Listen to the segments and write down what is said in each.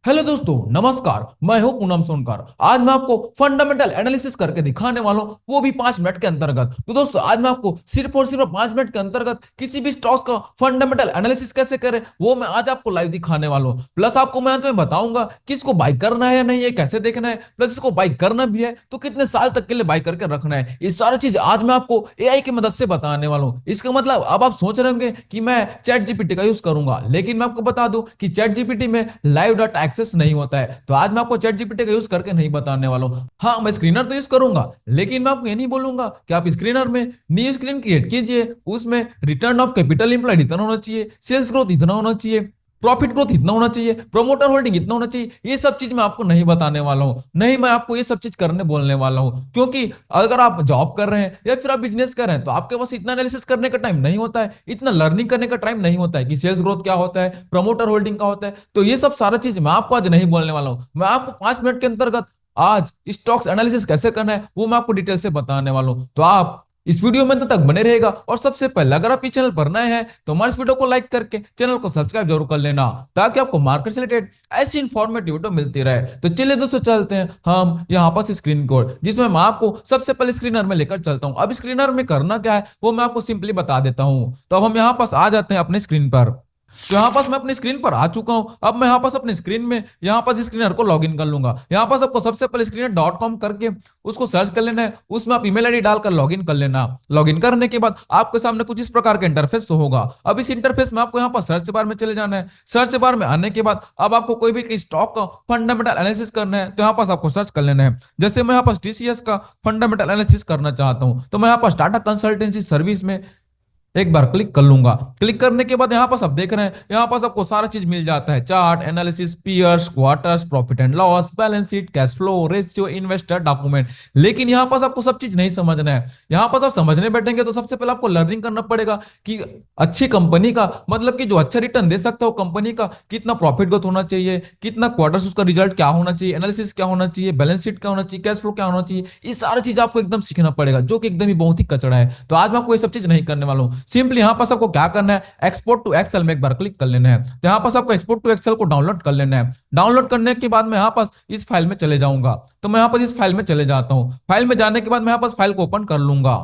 Hello दोस्तों, नमस्कार। मैं हूं पूनम सोनकर। आज मैं आपको फंडामेंटल एनालिसिस करके दिखाने वाला हूं, वो भी 5 मिनट के अंतर्गत। तो दोस्तों, आज मैं आपको सिर्फ और सिर्फ 5 मिनट के अंतर्गत किसी भी स्टॉक्स का फंडामेंटल एनालिसिस कैसे करें, वो मैं आज आपको लाइव दिखाने वाला हूं। प्लस आपको मैं अंत में बताऊंगा कि इसको बाई करना है या नहीं, है कैसे देखना है, प्लस इसको बाई करना भी है तो कितने साल तक के लिए बाई करके रखना है। ये सारी चीज आज मैं आपको एआई की मदद से बताने वाला हूं। इसका मतलब अब आप सोच रहे होंगे कि मैं चैट जीपीटी का यूज करूंगा, लेकिन मैं आपको बता दूं कि चैट जीपीटी में लाइव डाटा एक्सेस नहीं होता है। तो आज मैं आपको चैट जीपीटी का यूज करके नहीं बताने वाला हूं। हाँ, मैं स्क्रीनर तो यूज करूंगा, लेकिन मैं आपको ये नहीं बोलूंगा कि आप स्क्रीनर में न्यू स्क्रीन क्रिएट कीजिए, उसमें रिटर्न ऑफ कैपिटल इंप्लॉयड इतना होना चाहिए, सेल्स ग्रोथ इतना होना चाहिए, प्रॉफिट ग्रोथ इतना होना चाहिए, प्रोमोटर होल्डिंग इतना होना चाहिए। ये सब चीज मैं आपको नहीं बताने वाला हूं। नहीं, मैं आपको ये सब चीज करने बोलने वाला हूं, क्योंकि अगर आप जॉब कर रहे हैं या फिर आप बिजनेस कर रहे हैं तो आपके पास इतना एनालिसिस करने का टाइम नहीं होता है, इतना लर्निंग करने का टाइम नहीं होता है कि सेल्स ग्रोथ क्या होता है, प्रमोटर होल्डिंग क्या होता है। तो ये सब सारा चीज मैं आपको आज नहीं बोलने वाला हूं। मैं आपको 5 मिनट के अंतर्गत आज स्टॉक्स एनालिसिस कैसे करना है वो मैं आपको डिटेल से बताने वाला हूं। तो आप इस वीडियो में तो तक बने रहेगा। और सबसे पहले, अगर आप इस चैनल पर नए हैं तो हमारे इस वीडियो को लाइक करके चैनल को सब्सक्राइब जरूर कर लेना, ताकि आपको मार्केट से रिलेटेड ऐसी इंफॉर्मेटिव वीडियो मिलती रहे। तो चलिए दोस्तों, चलते हैं हम यहाँ पर स्क्रीन कोड, जिसमें मैं आपको सबसे पहले स्क्रीनर में लेकर चलता हूँ। अब स्क्रीनर में करना क्या है वो मैं आपको सिंपली बता देता हूँ। तो अब हम यहाँ पास आ जाते हैं अपने स्क्रीन पर। तो यहाँ पास मैं अपनी स्क्रीन पर आ चुका हूं। अब मैं यहाँ पास अपनी स्क्रीन में यहाँ पास स्क्रीनर को लॉगिन कर लूंगा। यहाँ पास आपको सबसे पहले स्क्रीनर.com करके उसको सर्च कर लेना है, उसमें आप ईमेल आईडी डालकर लॉगिन कर लेना। लॉगिन करने के बाद आपके सामने कुछ इस प्रकार का इंटरफेस होगा। अब इस इंटरफेस में आपको यहाँ पर सर्च बार में चले जाना है। सर्च बार में आने के बाद अब आपको कोई भी स्टॉक का फंडामेंटल एनालिसिस करना है तो यहाँ पास आपको सर्च कर लेना है। जैसे मैं यहाँ पास टीसीएस का फंडामेंटल एनालिसिस करना चाहता हूँ, तो मैं यहाँ पास टाटा कंसल्टेंसी सर्विस में एक बार क्लिक कर लूंगा। क्लिक करने के बाद यहाँ पास आप देख रहे हैं, यहाँ पास आपको सारा चीज मिल जाता है। Chart analysis, peers, quarters, profit and loss, balance sheet, cash flow, ratio, investor document. लेकिन यहाँ पास आपको सब चीज नहीं समझना है। यहाँ पास आप समझने बैठेंगे तो सबसे पहले आपको लर्निंग करना पड़ेगा कि अच्छी कंपनी का मतलब कि जो अच्छा रिटर्न दे सकता हो कंपनी का, कितना प्रॉफिट ग्रोथ होना चाहिए, कितना क्वार्टर्स उसका रिजल्ट क्या होना चाहिए, एनालिसिस क्या होना चाहिए, बैलेंस शीट क्या होना चाहिए, कैश फ्लो क्या होना चाहिए। ये सारी चीज आपको एकदम सीखना पड़ेगा, जो कि एकदम ही बहुत ही कचड़ा है। तो आज मैं आपको ये सब चीज नहीं करने वाला हूँ। सिंपली यहाँ पास आपको क्या करना है, एक्सपोर्ट टू एक्सेल में एक बार क्लिक कर लेना है। तो यहाँ पास आपको एक्सपोर्ट टू एक्सेल को डाउनलोड कर लेना है। डाउनलोड करने के बाद मैं यहाँ पास इस फाइल में चले जाऊंगा। तो मैं यहाँ पास इस फाइल में चले जाता हूँ। फाइल में जाने के बाद मैं यहाँ पास फाइल को ओपन कर लूंगा।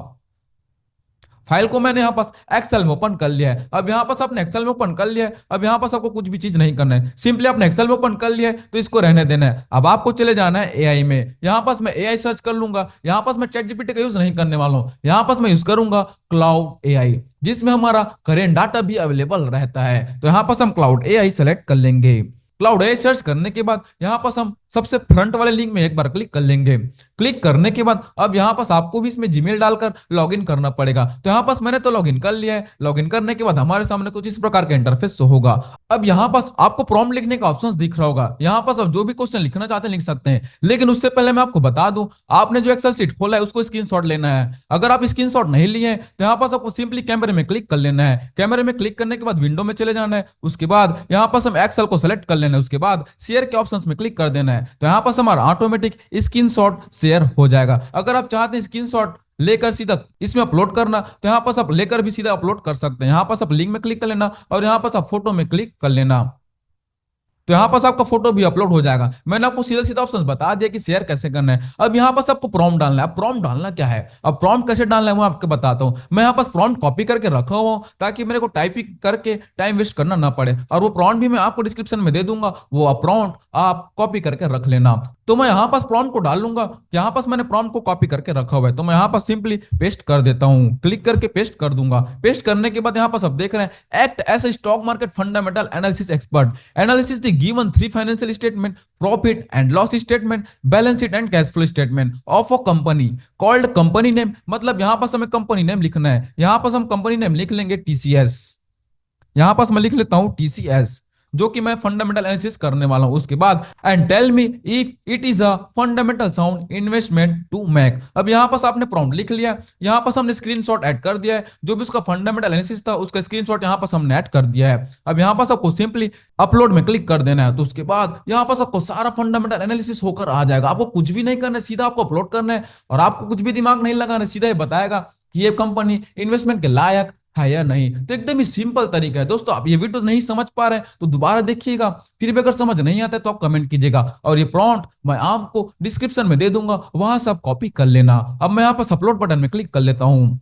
फाइल को मैंने यहाँ पास एक्सेल में ओपन कर लिया है। अब यहाँ पास आपने एक्सेल में ओपन कर लिया है। अब यहाँ पास आपको कुछ भी चीज नहीं करना है, सिंपली आपने एक्सेल में ओपन कर लिया है तो इसको रहने देना है। अब आपको चले जाना है एआई में। यहाँ पास मैं एआई सर्च कर लूंगा। यहाँ पास मैं चैट जीपीटी का यूज नहीं करने वाला हूँ। यहाँ पास मैं यूज करूंगा क्लाउड एआई, जिसमें हमारा करेंट डाटा भी अवेलेबल रहता है। तो यहाँ पास हम क्लाउड एआई सेलेक्ट कर लेंगे। क्लाउड एआई सर्च करने के बाद यहाँ पास हम सबसे फ्रंट वाले लिंक में एक बार क्लिक कर लेंगे। क्लिक करने के बाद अब यहाँ पास आपको भी इसमें जीमेल डालकर लॉगिन करना पड़ेगा। तो यहाँ पास मैंने तो लॉगिन कर लिया है। लॉगिन करने के बाद हमारे सामने कुछ इस प्रकार का इंटरफेस होगा। अब यहाँ पास आपको प्रॉम्प्ट लिखने का ऑप्शन दिख रहा होगा। यहाँ पास आप जो भी क्वेश्चन लिखना चाहते हैं लिख सकते हैं, लेकिन उससे पहले मैं आपको बता दूं, आपने जो एक्सेल सीट खोला है उसको स्क्रीनशॉट लेना है। अगर आप स्क्रीनशॉट नहीं लिए हैं तो यहाँ पास आपको सिंपली कैमरे में क्लिक कर लेना है। कैमरे में क्लिक करने के बाद विंडो में चले जाना है। उसके बाद यहाँ पास हम एक्सेल को सेलेक्ट कर लेना है। उसके बाद शेयर के ऑप्शंस में क्लिक कर देना है। तो यहाँ पास हमारा ऑटोमेटिक स्क्रीनशॉट शेयर हो जाएगा। अगर आप चाहते हैं स्क्रीनशॉट लेकर सीधा इसमें अपलोड करना तो यहाँ पास आप लेकर भी सीधा अपलोड कर सकते हैं। यहाँ पास आप लिंक में क्लिक कर लेना और यहाँ पास आप फोटो में क्लिक कर लेना, तो यहाँ पास आपका फोटो भी अपलोड हो जाएगा। मैंने आपको सीधा सीधा ऑप्शन बता दिया कि शेयर कैसे करना है। अब यहाँ पास आपको प्रॉम्प्ट डालना है। अब प्रॉम्प्ट डालना क्या है, अब प्रॉम्प्ट कैसे डालना है वो आपको बताता हूँ। मैं यहाँ पास प्रॉम्प्ट कॉपी करके रखा हुआ हूँ ताकि मेरे को टाइपिंग करके टाइम वेस्ट करना ना पड़े, और वो प्रॉम्प्ट भी मैं आपको डिस्क्रिप्शन में दे दूंगा। वो प्रॉम्प्ट आप कॉपी करके रख लेना। तो मैं यहाँ पास प्रॉम्प्ट को डाल लूंगा। यहाँ पास मैंने प्रॉम्प्ट को कॉपी करके रखा हुआ है, तो मैं यहाँ पास सिंपली पेस्ट कर देता हूँ। क्लिक करके पेस्ट कर दूंगा। पेस्ट करने के बाद यहाँ पास आप देख रहे हैं, act as a stock market fundamental analysis expert, analysis the given 3 financial statement, profit and loss statement, balance sheet and cash flow statement of a company called company name. मतलब यहाँ पास हमें कंपनी नेम लिखना है। यहाँ पास हम company name लिख लेंगे TCS. यहां पास मैं लिख लेता हूं टीसीएस, जो कि मैं फंडामेंटल एनालिसिस करने वाला हूं। उसके बाद and tell me if it is a fundamental sound investment to make. अब यहां पास आपने प्रॉम्प्ट लिख लिया। यहां पास हमने स्क्रीनशॉट ऐड कर दिया है, जो भी उसका फंडामेंटल एनालिसिस था उसका स्क्रीनशॉट यहां पास हमने ऐड कर दिया है। अब यहां पास आपको सिंपली अपलोड में क्लिक कर देना है। तो उसके बाद यहां पास आपको सारा फंडामेंटल एनालिसिस होकर आ जाएगा। आपको कुछ भी नहीं करना है, सीधा आपको अपलोड करना है और आपको कुछ भी दिमाग नहीं लगाना है। सीधा ये बताएगा कि ये कंपनी इन्वेस्टमेंट के लायक है या नहीं। तो एकदम ही सिंपल तरीका है दोस्तों। आप ये वीडियो नहीं समझ पा रहे हैं तो दोबारा देखिएगा, फिर भी अगर समझ नहीं आता है तो आप कमेंट कीजिएगा, और ये प्रॉम्प्ट मैं आपको डिस्क्रिप्शन में दे दूंगा, वहां से आप कॉपी कर लेना। अब मैं यहाँ पर अपलोड बटन में क्लिक कर लेता हूँ।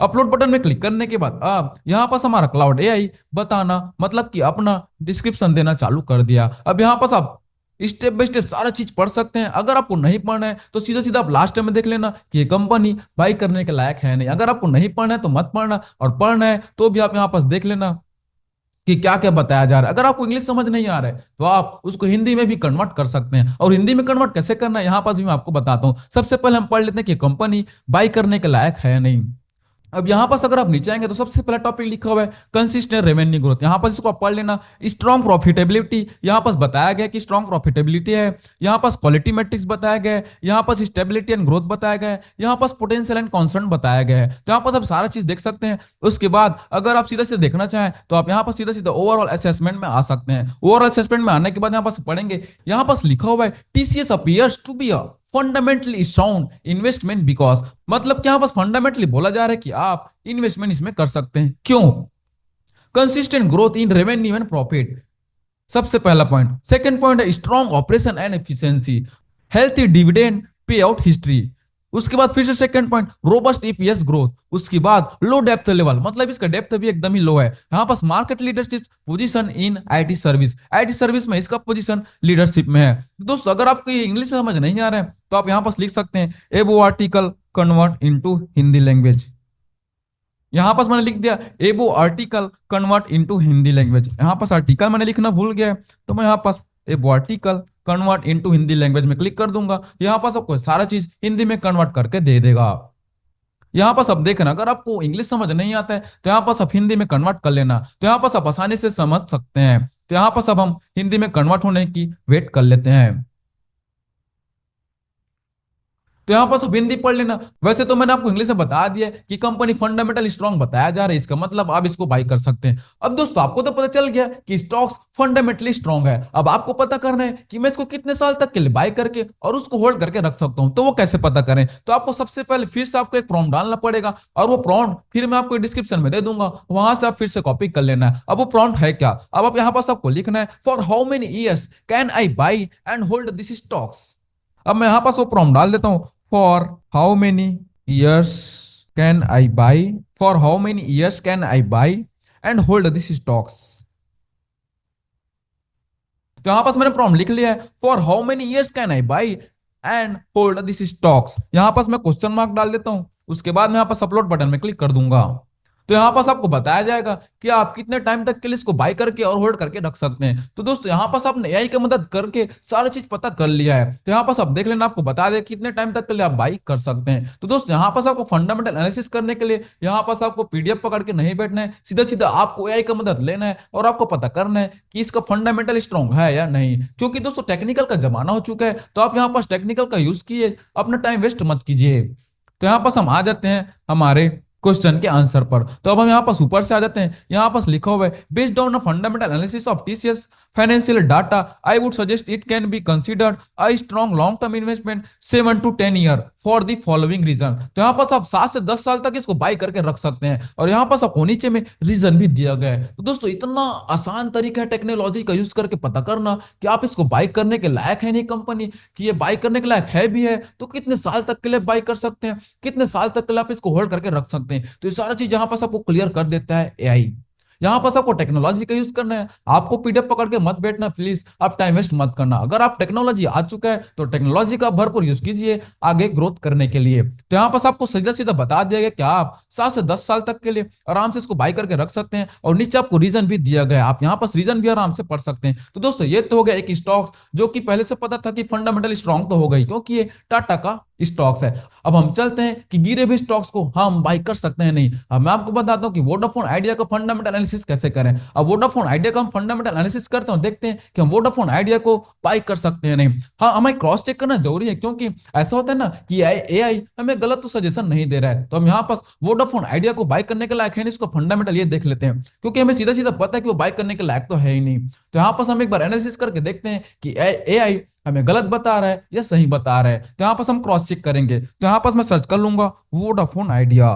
अपलोड बटन में क्लिक करने के बाद अब यहाँ पास हमारा क्लाउड एआई बताना मतलब कि अपना डिस्क्रिप्शन देना चालू कर दिया। अब यहाँ पास आप स्टेप बाय स्टेप सारा चीज पढ़ सकते हैं। अगर आपको नहीं पढ़ना है तो सीधा सीधा आप लास्ट में देख लेना कि ये कंपनी बाई करने के लायक है नहीं। अगर आपको नहीं पढ़ना है तो मत पढ़ना, और पढ़ना है तो भी आप यहाँ पास देख लेना कि क्या क्या बताया जा रहा है। अगर आपको इंग्लिश समझ नहीं आ रहा है तो आप उसको हिंदी में भी कन्वर्ट कर सकते हैं, और हिंदी में कन्वर्ट कैसे करना है यहाँ पास भी मैं आपको बताता हूँ। सबसे पहले हम पढ़ लेते हैं कि कंपनी बाई करने के लायक है या नहीं। अब यहां पास अगर आप नीचे आएंगे तो सबसे पहला टॉपिक लिखा हुआ है कंसिस्टेंट रेवेन्यू ग्रोथ। यहां पास इसको आप पढ़ लेना। स्ट्रॉन्ग प्रॉफिटेबिलिटी यहां पास बताया गया कि स्ट्रॉन्ग प्रॉफिटेबिलिटी है। यहां पास क्वालिटी मैट्रिक्स बताया गया है। यहां पास स्टेबिलिटी एंड ग्रोथ बताया गया है। यहां पास पोटेंशियल एंड कॉन्सर्न बताया गया है। तो यहां पास आप सारा चीज देख सकते हैं। उसके बाद अगर आप सीधा सीधा देखना चाहें तो आप यहां पर सीधा सीधा ओवरऑल असेसमेंट में आ सकते हैं। ओवरऑल असेसमेंट में आने के बाद यहां पास पढ़ेंगे, यहां पास लिखा हुआ है TCS appears to be a fundamentally sound investment because, मतलब क्या बस फंडामेंटली बोला जा रहा है कि आप इन्वेस्टमेंट इसमें कर सकते हैं। क्यों? Consistent growth in revenue and profit, सबसे पहला पॉइंट। सेकंड पॉइंट है strong operation and efficiency, healthy dividend pay out history. उसके बाद फिर से second point robust EPS growth. उसके बाद लो डेप्थ लेवल, मतलब इसका डेप्थ भी एकदम ही लो है। यहां पास market leadership position in IT service, IT service में इसका पोजीशन लीडरशिप में है। दोस्तों अगर आपको ये इंग्लिश में समझ नहीं आ रहा है तो आप यहां पास लिख सकते हैं एबो article convert into Hindi language. यहां पास मैंने लिख दिया एबो article convert into Hindi language. यहां पास आर्टिकल मैंने लिखना भूल गया है, तो मैं यहां पास एबो article convert into Hindi language में क्लिक कर दूंगा। यहां पास आपको सारा चीज हिंदी में कन्वर्ट करके दे देगा। यहां पास आप देखना, अगर आपको इंग्लिश समझ नहीं आता है तो यहां पास आप हिंदी में कन्वर्ट कर लेना, तो यहां पास आप आसानी से समझ सकते हैं। तो यहां पास अब हम हिंदी में कन्वर्ट होने की वेट कर लेते हैं। तो यहां पर सब हिंदी पढ़ लेना। वैसे तो मैंने आपको इंग्लिश में बता दिया है कि कंपनी फंडामेंटल स्ट्रांग बताया जा रहा है, इसका मतलब आप इसको बाई कर सकते हैं। अब दोस्तों आपको तो पता चल गया कि स्टॉक्स फंडामेंटली स्ट्रांग है। अब आपको पता करना है कि मैं इसको कितने साल तक के लिए बाई करके और उसको होल्ड करके रख सकता हूं। तो वो कैसे पता करें? तो आपको सबसे पहले फिर से आपको एक प्रॉम्प्ट डालना पड़ेगा, और वो प्रॉम्प्ट फिर मैं आपको डिस्क्रिप्शन में दे दूंगा, वहां से आप फिर से कॉपी कर लेना है। अब वो प्रॉम्प्ट है क्या? अब आप यहां पर आपको लिखना है for how many years can I by and hold this stocks. अब मैं यहां पास वो प्रॉम्प्ट डाल देता हूं, for how many years can I by, for how many years can I by and hold this stocks. तो यहां पास मैंने प्रॉम्प्ट लिख लिया है for how many years can I by and hold this stocks. यहां पास मैं क्वेश्चन मार्क डाल देता हूं। उसके बाद मैं यहां पास अपलोड बटन में क्लिक कर दूंगा। तो यहां पास आपको बताया जाएगा कि आप कितने टाइम तक के लिए इसको बाय करके और होल्ड करके रख सकते हैं। तो दोस्तों यहां पास आपने एआई की मदद करके सारी चीज पता कर लिया है। तो यहां पास आप देख लेना, आपको बता दे कितने टाइम तक के लिए आप बाई कर सकते हैं। तो दोस्तों यहां पास आपको फंडामेंटल एनालिसिस करने के लिए यहां पास आपको पीडीएफ पकड़ के नहीं बैठना है, सीधा सीधा आपको एआई का मदद लेना है और आपको पता करना है कि इसका फंडामेंटल स्ट्रांग है या नहीं। क्योंकि दोस्तों टेक्निकल का जमाना हो चुका है, तो आप यहाँ पास टेक्निकल का यूज कीजिए, अपना टाइम वेस्ट मत कीजिए। तो यहाँ पास हम आ जाते हैं हमारे क्वेश्चन के आंसर पर। तो अब हम यहाँ पास ऊपर से आ जाते हैं। यहाँ पास लिखा हुआ है based on a fundamental analysis of TCS financial data I would suggest it can be considered a strong long term investment 7 to 10 year for the following reason. तो यहाँ पास आप 7 से 10 साल तक इसको बाय करके रख सकते हैं, और यहाँ पास आपको नीचे में रीजन भी दिया गया है। तो दोस्तों इतना आसान तरीका है टेक्नोलॉजी का यूज करके पता करना कि आप इसको बाय करने के लायक है नहीं कंपनी, कि ये बाय करने के लायक है भी है तो कितने साल तक के लिए बाय कर सकते हैं, कितने साल तक के लिए आप इसको होल्ड करके रख सकते हैं। तो ये सारा चीज यहाँ पास आपको क्लियर कर देता है एआई। यहाँ पास आपको टेक्नोलॉजी का यूज करना है, आपको पीडीएफ पकड़ के मत बैठना प्लीज, आप टाइम वेस्ट मत करना। अगर आप टेक्नोलॉजी आ चुका है तो टेक्नोलॉजी का भरपूर यूज कीजिए आगे ग्रोथ करने के लिए। तो यहाँ पास आपको सीधा सीधा बता दिया गया कि आप 7 से 10 साल तक के लिए आराम से इसको बाय करके रख सकते हैं, और नीचे आपको रीजन भी दिया गया है, आप यहाँ पास रीजन भी आराम से पढ़ सकते हैं। तो दोस्तों ये तो हो गया एक स्टॉक्स जो कि पहले से पता था कि फंडामेंटल स्ट्रॉन्ग तो हो गई क्योंकि ये टाटा का स्टॉक्स है। अब हम चलते हैं कि गिरे हुए स्टॉक्स को हम बाय कर सकते हैं नहीं। अब मैं आपको बताता हूं कि वोडाफोन आइडिया का फंडामेंटल एनालिसिस कैसे करें। अब वोडाफोन आइडिया का हम फंडामेंटल एनालिसिस करते हैं, देखते हैं कि हम वोडाफोन आइडिया को बाय कर सकते हैं नहीं। हाँ, हमें क्रॉस चेक करना जरूरी है, क्योंकि ऐसा होता है ना कि एआई हमें गलत तो सजेशन नहीं दे रहा है। तो हम यहाँ पास वोडाफोन आइडिया को बाय करने के लायक है नहीं, इसको फंडामेंटल ये देख लेते हैं, क्योंकि हमें सीधा सीधा पता है कि वो बाय करने के लायक तो है ही नहीं। तो यहाँ पास हम एक बार एनालिसिस करके देखते हैं कि एआई हमें गलत बता रहा है या सही बता रहा है। तो यहाँ पास हम क्रॉस चेक करेंगे। तो यहाँ पास मैं सर्च कर लूंगा Vodafone Idea.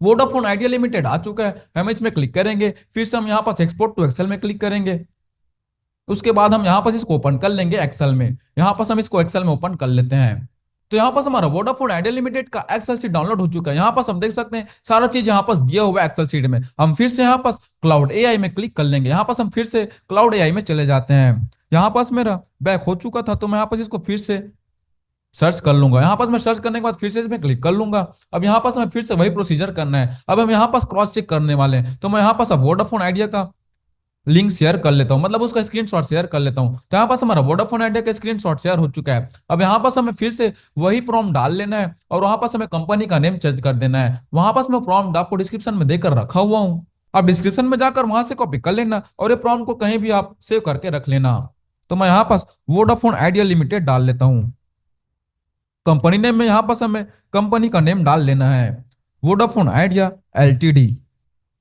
Vodafone Idea Limited आ चुका है, हम इसमें क्लिक करेंगे, फिर से हम यहाँ पास एक्सपोर्ट टू एक्सेल में क्लिक करेंगे। उसके बाद हम यहाँ पास इसको ओपन कर लेंगे एक्सेल में, यहाँ पास हम इसको एक्सेल में ओपन कर लेते हैं। तो यहाँ पास हमारा वोडाफोन आइडिया लिमिटेड का एक्सेल शीट डाउनलोड हो चुका है। यहाँ पास हम देख सकते हैं सारा चीज यहाँ पास दिया हुआ है एक्सेल शीट में। हम फिर से यहाँ पास क्लाउड एआई में क्लिक कर लेंगे, यहाँ पास हम फिर से क्लाउड एआई में चले जाते हैं। यहाँ पास मेरा बैक हो चुका था, तो मैं यहाँ पास इसको फिर से सर्च कर लूंगा। यहाँ पास मैं सर्च करने के बाद फिर से इसमें क्लिक कर लूंगा। अब यहाँ पास हमें फिर से वही प्रोसीजर करना है। अब हम यहाँ पास क्रॉस चेक करने वाले हैं, तो मैं यहाँ पास अब वोडाफोन आइडिया का लिंक शेयर कर लेता हूँ, मतलब उसका स्क्रीनशॉट शेयर कर लेता हूँ। तो यहाँ पास हमारा वोडाफोन आइडिया का स्क्रीनशॉट शेयर हो चुका है। अब यहाँ पास हमें फिर से वही प्रॉम्प्ट डाल लेना है और वहां पास हमें कंपनी का नेम चेंज कर देना है। वहां पास मैं प्रॉम्प्ट आपको डिस्क्रिप्शन में देकर रखा हुआ हूँ, आप डिस्क्रिप्शन में जाकर वहां से कॉपी कर लेना और ये प्रॉम्प्ट को कहीं भी आप सेव करके रख लेना। तो मैं यहाँ पास वोडाफोन आइडिया लिमिटेड डाल लेता हूँ। कंपनी नेम में यहाँ पास हमें कंपनी का नेम डाल लेना है, वोडाफोन आइडिया एलटीडी।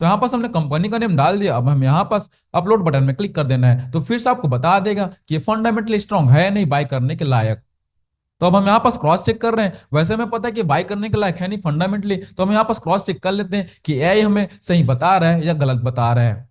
तो यहाँ पास हमने कंपनी का नेम डाल दिया। अब हम यहाँ पास अपलोड बटन में क्लिक कर देना है, तो फिर से आपको बता देगा कि ये फंडामेंटली स्ट्रांग है नहीं बाय करने के लायक। तो अब हम यहाँ पास क्रॉस चेक कर रहे हैं, वैसे हमें पता है कि बाय करने के लायक है नहीं फंडामेंटली, तो हम यहाँ पास क्रॉस चेक कर लेते हैं कि एआई हमें सही बता रहा है या गलत बता रहा है।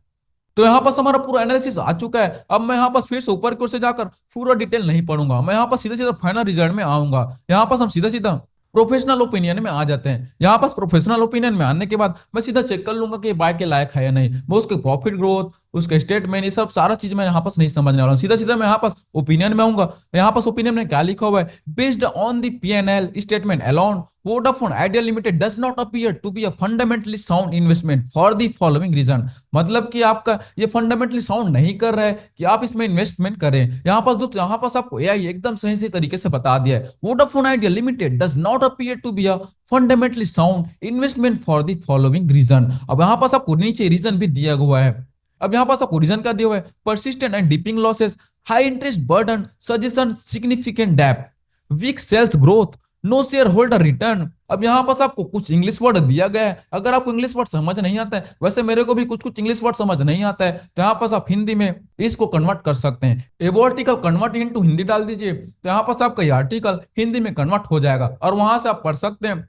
तो यहाँ पास हमारा पूरा एनालिसिस आ चुका है। अब मैं यहाँ पास फिर से ऊपर की ओर से जाकर पूरा डिटेल नहीं पढ़ूंगा, मैं यहाँ पास सीधा सीधा फाइनल रिजल्ट में आऊंगा। यहाँ पास हम सीधा सीधा प्रोफेशनल ओपिनियन में आ जाते हैं। यहाँ पास प्रोफेशनल ओपिनियन में आने के बाद मैं सीधा चेक कर लूंगा कि ये बाय के लायक है या नहीं। मैं उसके प्रॉफिट ग्रोथ, उसके स्टेटमेंट, ये सब सारा चीज मैं यहाँ पास नहीं समझने वाला हूँ। सीधा सीधा मैं यहाँ पास ओपिनियन में आऊंगा। यहाँ पास ओपिनियन में क्या लिखा हुआ है, based on the P&L statement alone Vodafone Idea Limited does not appear to be a fundamentally sound investment for the following reason. मतलब कि आपका ये फंडामेंटली साउंड नहीं कर रहा है कि आप इसमें इन्वेस्टमेंट करें। यहाँ पास दोस्तों, यहाँ पास आपको एआई एकदम सही सही तरीके से बता दिया है, Vodafone Idea Limited does not appear to be a fundamentally sound investment for the following reason. अब यहाँ पास आपको नीचे रीजन भी दिया हुआ है। अब यहाँ पास आपको रीजन क्या दिया हुआ है, persistent and deepening losses, high interest burden, suggestion significant depth, weak sales growth, no shareholder return. अब यहाँ पास आपको कुछ इंग्लिश वर्ड दिया गया है। अगर आपको इंग्लिश वर्ड समझ नहीं आता है, वैसे मेरे को भी कुछ कुछ इंग्लिश वर्ड समझ नहीं आता है, तो यहाँ पास आप हिंदी में इसको कन्वर्ट कर सकते हैं। एबो आर्टिकल कन्वर्ट इनटू हिंदी डाल दीजिए, तो यहाँ पास आपका ये आर्टिकल हिंदी में कन्वर्ट हो जाएगा और वहां से आप पढ़ सकते हैं।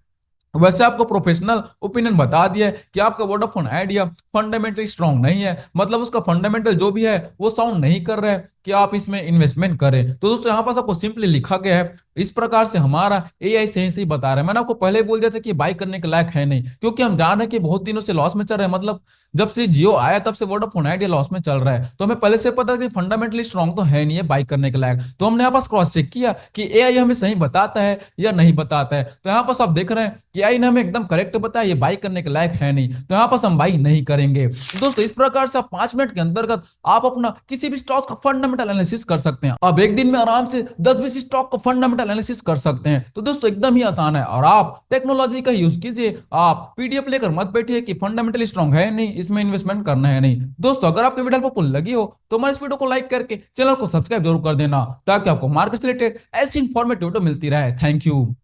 वैसे आपको प्रोफेशनल ओपिनियन बता दिया है कि आपका वोडाफोन आइडिया फंडामेंटली स्ट्रांग नहीं है, मतलब उसका फंडामेंटल जो भी है वो साउंड नहीं कर रहा है कि आप इसमें इन्वेस्टमेंट करें। तो दोस्तों यहाँ पास आपको सिंपली लिखा गया है, इस प्रकार से हमारा एआई सही सही बता रहा है। मैंने आपको पहले बोल दिया था कि बाई करने के लायक है नहीं, क्योंकि हम जान रहे हैं कि बहुत दिनों से लॉस में चल रहा है, मतलब जब से जियो आया तब से वोडाफोन आइडिया लॉस में चल रहा है। तो हमें पहले से पता है कि फंडामेंटली स्ट्रांग तो है नहीं है बाई करने के लायक। तो हमने यहाँ पास क्रॉस चेक किया कि एआई हमें सही बताता है या नहीं बताता है। तो यहाँ पास आप देख रहे हैं कि एआई ने हमें एकदम करेक्ट बताया ये बाई करने के लायक है नहीं, तो यहाँ पास हम बाई नहीं करेंगे। तो दोस्तों इस प्रकार से आप 5 मिनट के अंतर्गत आप अपना किसी भी स्टॉक का फंडामेंटल एनालिसिस कर सकते हैं। आप एक दिन में आराम से 10-20 स्टॉक का फंडामेंटल एनालिसिस कर सकते हैं। तो दोस्तों एकदम ही आसान है और आप टेक्नोलॉजी का यूज कीजिए। आप पीडीएफ लेकर मत बैठिए कि फंडामेंटली स्ट्रांग है नहीं, इसमें इन्वेस्टमेंट करना है नहीं। दोस्तों अगर आपको वीडियो हेल्पफुल लगी हो तो हमारे इस वीडियो को लाइक करके चैनल को सब्सक्राइब जरूर कर देना, ताकि आपको मार्केट से रिलेटेड ऐसी इंफॉर्मेटिव वीडियो मिलती रहे। Thank you.